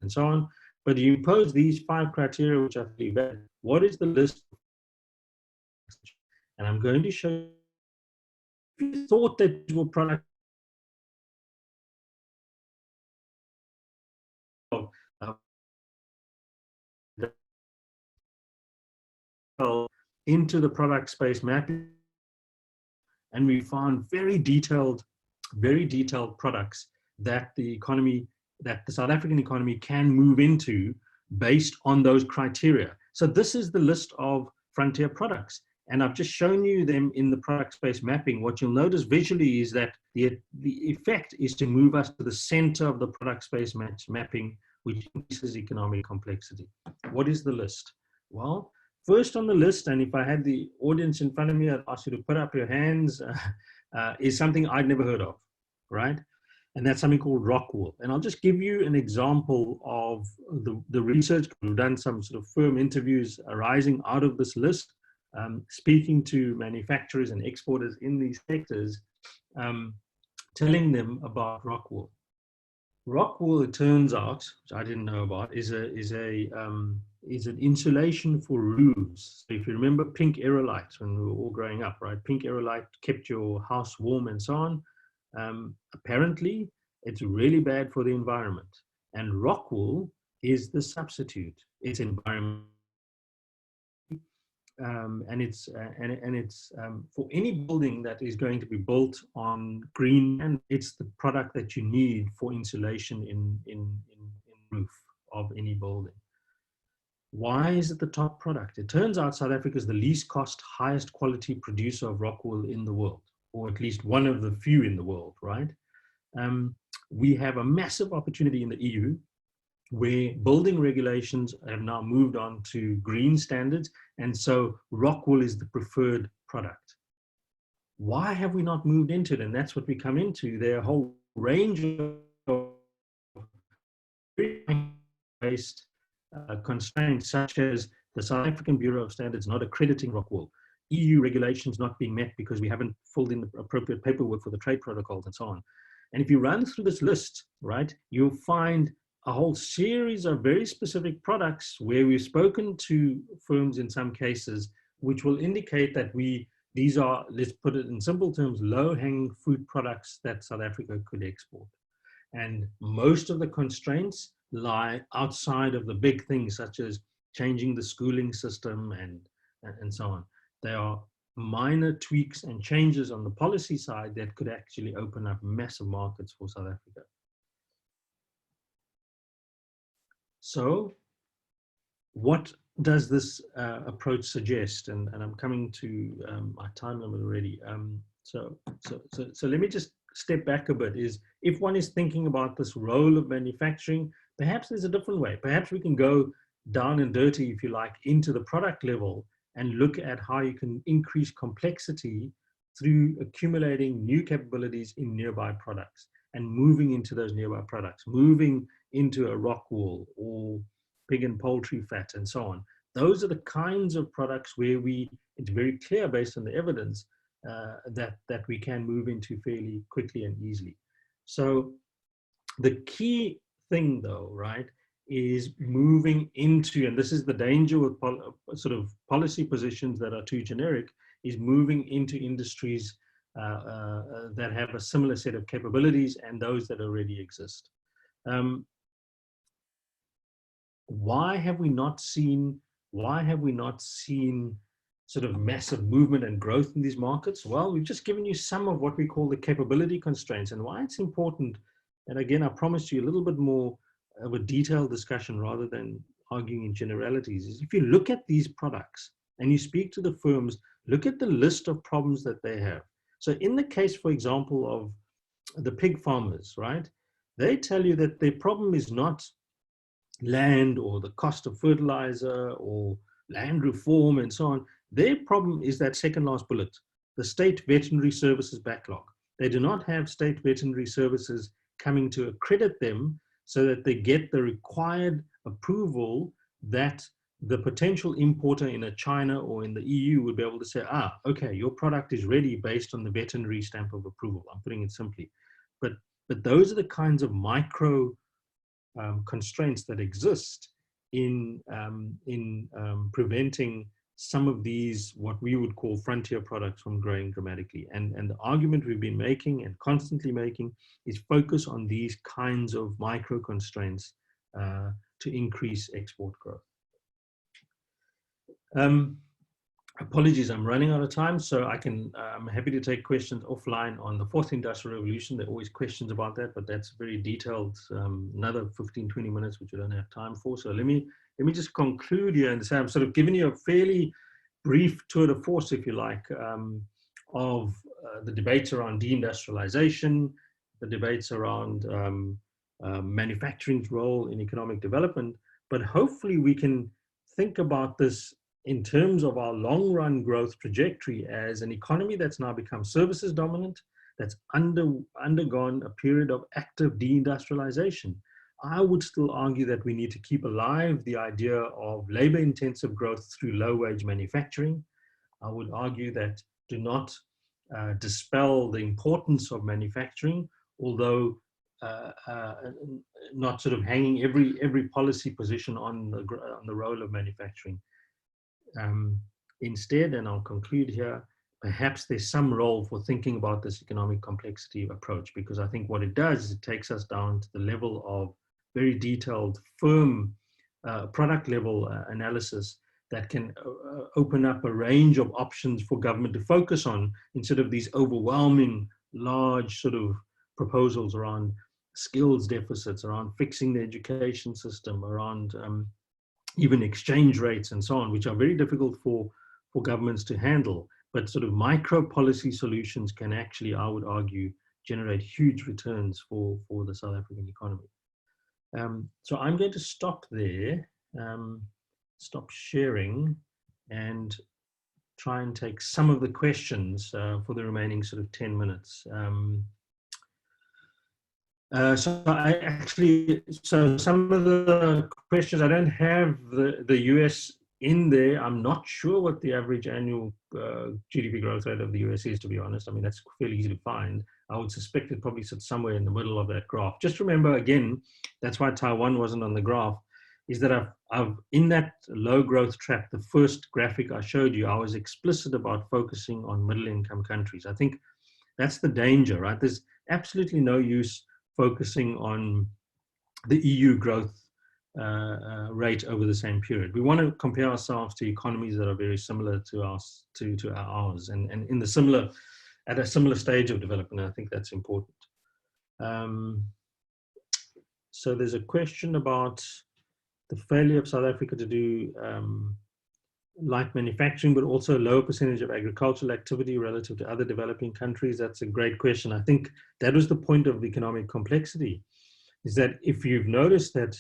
and so on, but you impose these 5 criteria, which are valid. What is the list? And I'm going to show you, if you thought that your product into the product space mapping, and we found very detailed products that the South African economy can move into based on those criteria. So this is the list of frontier products, and I've just shown you them in the product space mapping. What you'll notice visually is that the effect is to move us to the center of the product space mapping, which increases economic complexity. What is the list? Well, first on the list, and if I had the audience in front of me, I'd ask you to put up your hands, is something I'd never heard of, right? And that's something called rock wool. And I'll just give you an example of the research. We've done some sort of firm interviews arising out of this list, speaking to manufacturers and exporters in these sectors, telling them about rock wool. Rock wool, it turns out, which I didn't know about, is an insulation for roofs. So if you remember pink aerolite when we were all growing up, right? Pink aerolite kept your house warm and so on. Apparently, it's really bad for the environment. And rock wool is the substitute. It's environmental. And it's for any building that is going to be built on green, and it's the product that you need for insulation in roof of any building. Why is it the top product? It turns out South Africa is the least cost, highest quality producer of rock wool in the world, or at least one of the few in the world, right? We have a massive opportunity in the EU, where building regulations have now moved on to green standards. And so rock wool is the preferred product. Why have we not moved into it? And that's what we come into. There are a whole range of based constraints, such as the South African Bureau of Standards not accrediting rock wool, EU regulations not being met because we haven't filled in the appropriate paperwork for the trade protocols and so on. And if you run through this list, right, you'll find a whole series of very specific products where we've spoken to firms in some cases, which will indicate that these are, let's put it in simple terms, low-hanging fruit products that South Africa could export. And most of the constraints lie outside of the big things, such as changing the schooling system and so on. They are minor tweaks and changes on the policy side that could actually open up massive markets for South Africa. So what does this approach suggest? And I'm coming to my time limit already. So let me just step back a bit. Is if one is thinking about this role of manufacturing, perhaps there's a different way. Perhaps we can go down and dirty, if you like, into the product level and look at how you can increase complexity through accumulating new capabilities in nearby products and moving into those nearby products, moving into a rock wool or pig and poultry fat and so on. Those are the kinds of products where it's very clear based on the evidence that we can move into fairly quickly and easily. So the key thing though, right, is moving into, and this is the danger with sort of policy positions that are too generic, is moving into industries that have a similar set of capabilities and those that already exist. Why have we not seen sort of massive movement and growth in these markets? Well, we've just given you some of what we call the capability constraints and why it's important. And again, I promised you a little bit more of a detailed discussion rather than arguing in generalities. Is if you look at these products and you speak to the firms, look at the list of problems that they have. So in the case, for example, of the pig farmers, right? They tell you that their problem is not land or the cost of fertilizer or land reform and so on. Their problem is that second last bullet, the state veterinary services backlog. They do not have state veterinary services coming to accredit them so that they get the required approval that the potential importer in a China or in the EU would be able to say, okay, your product is ready based on the veterinary stamp of approval. I'm putting it simply. But those are the kinds of micro constraints that exist in preventing some of these, what we would call frontier products, from growing dramatically. And the argument we've been making and constantly making is focus on these kinds of micro constraints to increase export growth. Apologies, I'm running out of time, so I'm happy to take questions offline on the fourth industrial revolution. There are always questions about that, but that's very detailed, another 15, 20 minutes, which we don't have time for. So let me just conclude here and say I've sort of given you a fairly brief tour de force, if you like, of the debates around deindustrialization, the debates around manufacturing's role in economic development, but hopefully we can think about this in terms of our long-run growth trajectory as an economy that's now become services dominant, that's undergone a period of active deindustrialization. I would still argue that we need to keep alive the idea of labor-intensive growth through low-wage manufacturing. I would argue that do not dispel the importance of manufacturing, although not sort of hanging every policy position on the role of manufacturing. Instead, and I'll conclude here, perhaps there's some role for thinking about this economic complexity approach, because I think what it does is it takes us down to the level of very detailed, firm, product level analysis that can open up a range of options for government to focus on instead of these overwhelming, large sort of proposals around skills deficits, around fixing the education system, around even exchange rates and so on, which are very difficult for governments to handle. But sort of micro policy solutions can actually, I would argue, generate huge returns for the South African economy. So I'm going to stop there, stop sharing, and try and take some of the questions for the remaining sort of 10 minutes. So some of the questions, I don't have the US in there. I'm not sure what the average annual GDP growth rate of the US is, to be honest. I mean, that's fairly easy to find. I would suspect it probably sits somewhere in the middle of that graph. Just remember, again, that's why Taiwan wasn't on the graph, is that I've in that low growth trap, the first graphic I showed you, I was explicit about focusing on middle income countries. I think that's the danger, right? There's absolutely no use focusing on the EU growth rate over the same period. We want to compare ourselves to economies that are very similar to us, to ours, and in the similar, at a similar stage of development. I think that's important. So there's a question about the failure of South Africa to do light manufacturing, but also a lower percentage of agricultural activity relative to other developing countries. That's a great question. I think that was the point of economic complexity, is that if you've noticed that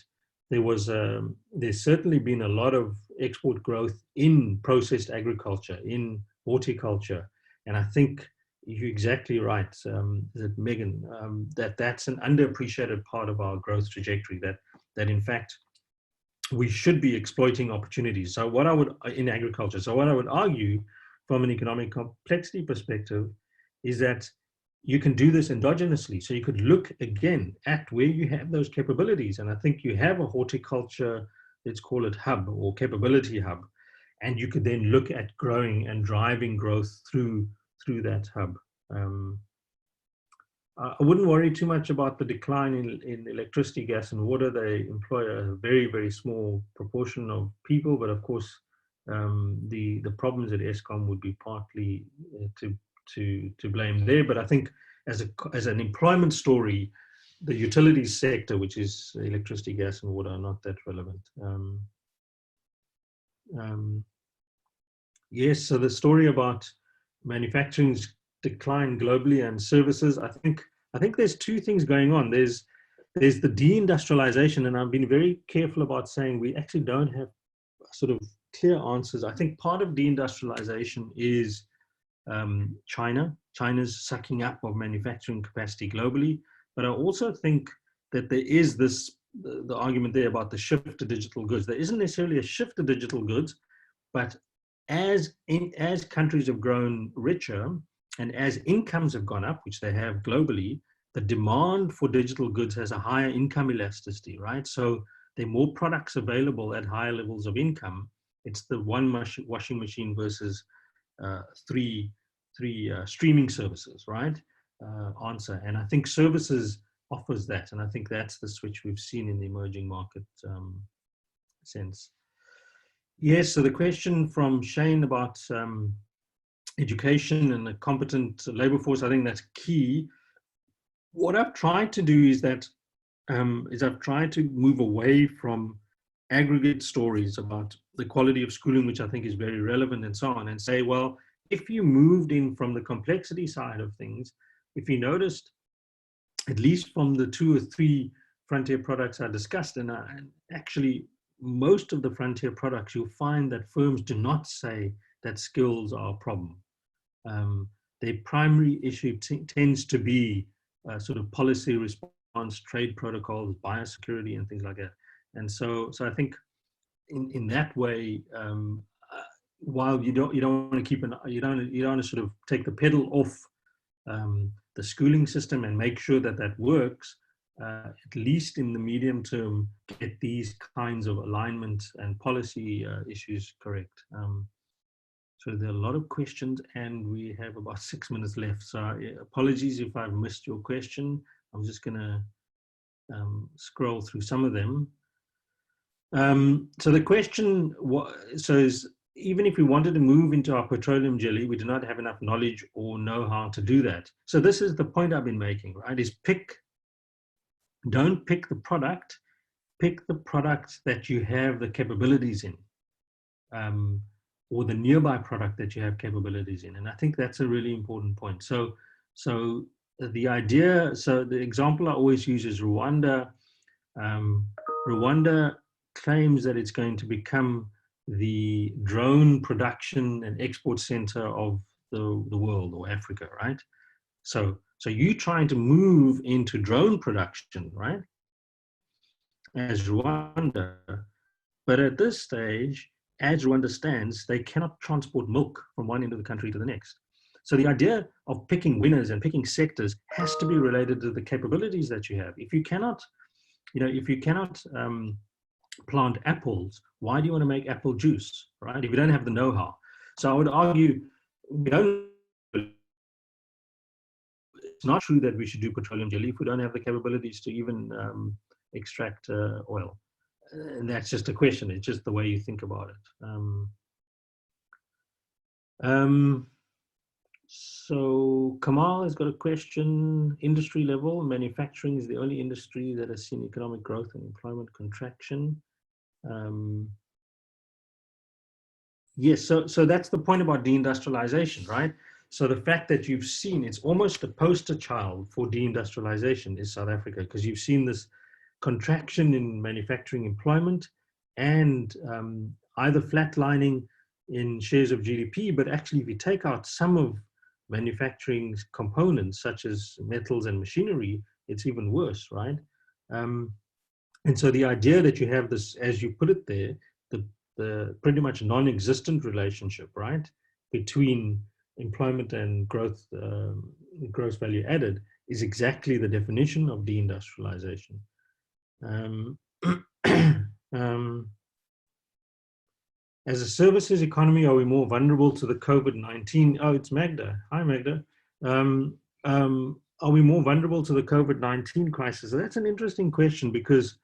there's certainly been a lot of export growth in processed agriculture, in horticulture, and I think you're exactly right, is it Megan, that's an underappreciated part of our growth trajectory, that in fact we should be exploiting opportunities. So what I would, in agriculture, so what I would argue from an economic complexity perspective is that you can do this endogenously. So you could look again at where you have those capabilities. And I think you have a horticulture, let's call it hub or capability hub. And you could then look at growing and driving growth through that hub. I wouldn't worry too much about the decline in electricity, gas, and water. They employ a very, very small proportion of people, but of course, the problems at Eskom would be partly to blame there. But I think as an employment story, the utilities sector, which is electricity, gas, and water, are not that relevant. Yes, so the story about manufacturing's decline globally and services, I think there's two things going on. There's the deindustrialization, and I've been very careful about saying we actually don't have sort of clear answers. I think part of deindustrialization is China's sucking up of manufacturing capacity globally, but I also think that there is the argument there about the shift to digital goods. There isn't necessarily a shift to digital goods, but as countries have grown richer and as incomes have gone up, which they have globally, the demand for digital goods has a higher income elasticity, right? So there are more products available at higher levels of income. It's the one washing machine versus three streaming services, right? Answer. And I think services offers that. And I think that's the switch we've seen in the emerging market sense. Yes, so the question from Shane about education and a competent labor force, I think that's key. What I've tried to do is I've tried to move away from aggregate stories about the quality of schooling, which I think is very relevant and so on, and say, well, if you moved in from the complexity side of things, if you noticed, at least from the 2 or 3 frontier products I discussed, and actually most of the frontier products, you'll find that firms do not say that skills are a problem. Their primary issue tends to be sort of policy response, trade protocols, biosecurity, and things like that. And so I think in that way, while you don't want to keep you don't want to sort of take the pedal off the schooling system and make sure that works, at least in the medium term, get these kinds of alignment and policy issues correct. So there are a lot of questions and we have about 6 minutes left. So apologies if I've missed your question. I'm just gonna scroll through some of them. So the question is, even if we wanted to move into our petroleum jelly, we do not have enough knowledge or know how to do that. So this is the point I've been making, right? Is don't pick the product, pick the product that you have the capabilities in, or the nearby product that you have capabilities in. And I think that's a really important point. So the idea, so the example I always use is Rwanda. Rwanda claims that it's going to become the drone production and export center of the world, or Africa, right? So you trying to move into drone production, right? As Rwanda, but at this stage, as Rwanda stands, they cannot transport milk from one end of the country to the next. So the idea of picking winners and picking sectors has to be related to the capabilities that you have. If you cannot, if you cannot plant apples, why do you want to make apple juice, right? If you don't have the know-how. So I would argue, it's not true that we should do petroleum jelly if we don't have the capabilities to even extract oil. And that's just a question. It's just the way you think about it. So Kamal has got a question. Industry level, manufacturing is the only industry that has seen economic growth and employment contraction. Yes, so that's the point about deindustrialization, right? So the fact that you've seen, it's almost a poster child for deindustrialization is South Africa, because you've seen this contraction in manufacturing employment and either flatlining in shares of GDP, but actually if you take out some of manufacturing components such as metals and machinery, it's even worse, right? And so the idea that you have this, as you put it there, the pretty much non-existent relationship, right, between employment and growth, gross value added, is exactly the definition of deindustrialization. As a services economy, are we more vulnerable to the COVID-19? Oh, it's Magda. Hi, Magda. Are we more vulnerable to the COVID-19 crisis? So that's an interesting question, because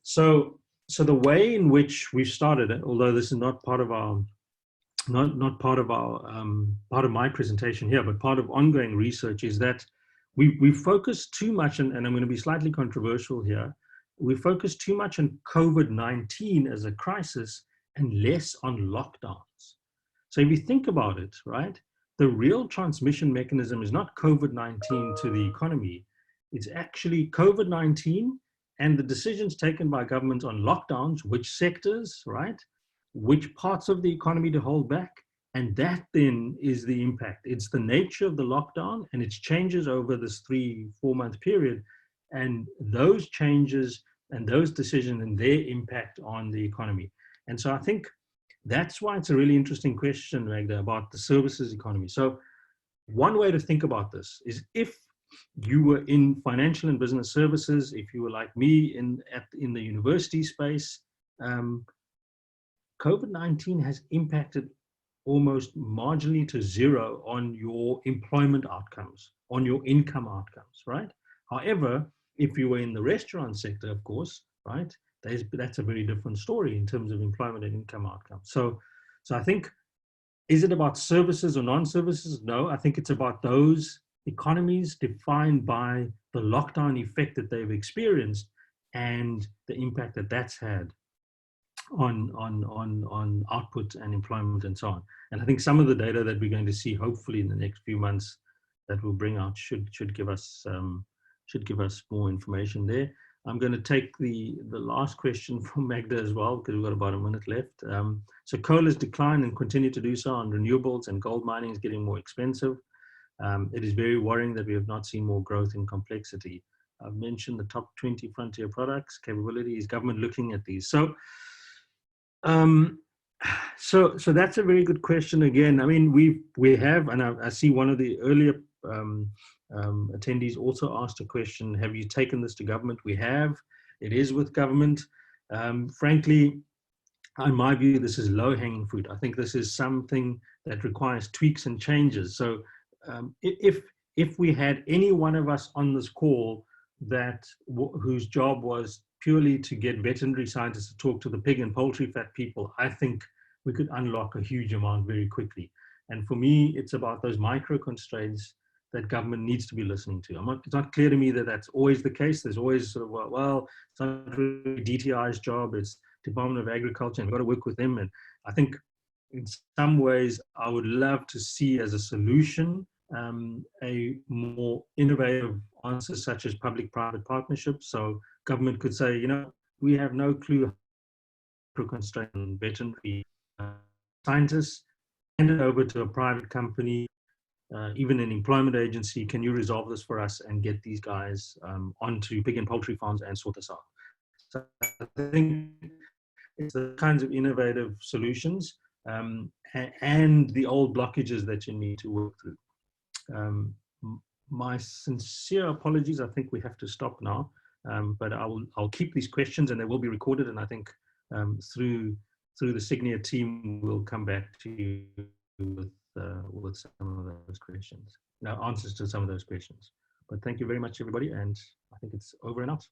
so the way in which we've started it, although this is not part of our not part of our part of my presentation here, but part of ongoing research, is that we focus too much, and I'm going to be slightly controversial here. We focus too much on COVID-19 as a crisis and less on lockdowns. So if you think about it, right, the real transmission mechanism is not COVID-19 to the economy. It's actually COVID-19 and the decisions taken by governments on lockdowns, which sectors, right, which parts of the economy to hold back, and that then is the impact. It's the nature of the lockdown and its changes over this 3-4 month period, and those changes and those decisions and their impact on the economy. And so I think that's why it's a really interesting question, Magda, about the services economy. So one way to think about this is, if you were in financial and business services, if you were like me in the university space, COVID-19 has impacted almost marginally to zero on your employment outcomes, on your income outcomes, right? However, if you were in the restaurant sector, of course, right, that's a very different story in terms of employment and income outcomes. So I think, is it about services or non-services? No, I think it's about those economies defined by the lockdown effect that they've experienced and the impact that that's had on output and employment and so on. And I think some of the data that we're going to see, hopefully in the next few months, that we'll bring out should give us more information there. I'm going to take the last question from Magda as well, because we've got about a minute left. So coal has declined and continue to do so on renewables, and gold mining is getting more expensive. It is very worrying that we have not seen more growth in complexity. I've mentioned the top 20 frontier products, capabilities, government looking at these. So that's a very good question again. I mean, we have, and I see one of the earlier attendees also asked a question, have you taken this to government? We have. It is with government. Frankly, in my view, this is low-hanging fruit. I think this is something that requires tweaks and changes. So if we had any one of us on this call whose job was purely to get veterinary scientists to talk to the pig and poultry fat people, I think we could unlock a huge amount very quickly. And for me, it's about those micro constraints that government needs to be listening to. It's not clear to me that that's always the case. There's always sort of, well, it's not really DTI's job, it's Department of Agriculture, and we've got to work with them. And I think in some ways, I would love to see as a solution a more innovative answer, such as public-private partnerships. So government could say, we have no clue constraint on veterinary scientists, hand it over to a private company, even an employment agency. Can you resolve this for us and get these guys onto pig and poultry farms and sort this out? So I think it's the kinds of innovative solutions and the old blockages that you need to work through. My sincere apologies. I think we have to stop now, but I'll keep these questions and they will be recorded. And I think through the Sygnia team, we'll come back to you with some of those questions, answers to some of those questions. But thank you very much, everybody. And I think it's over and out.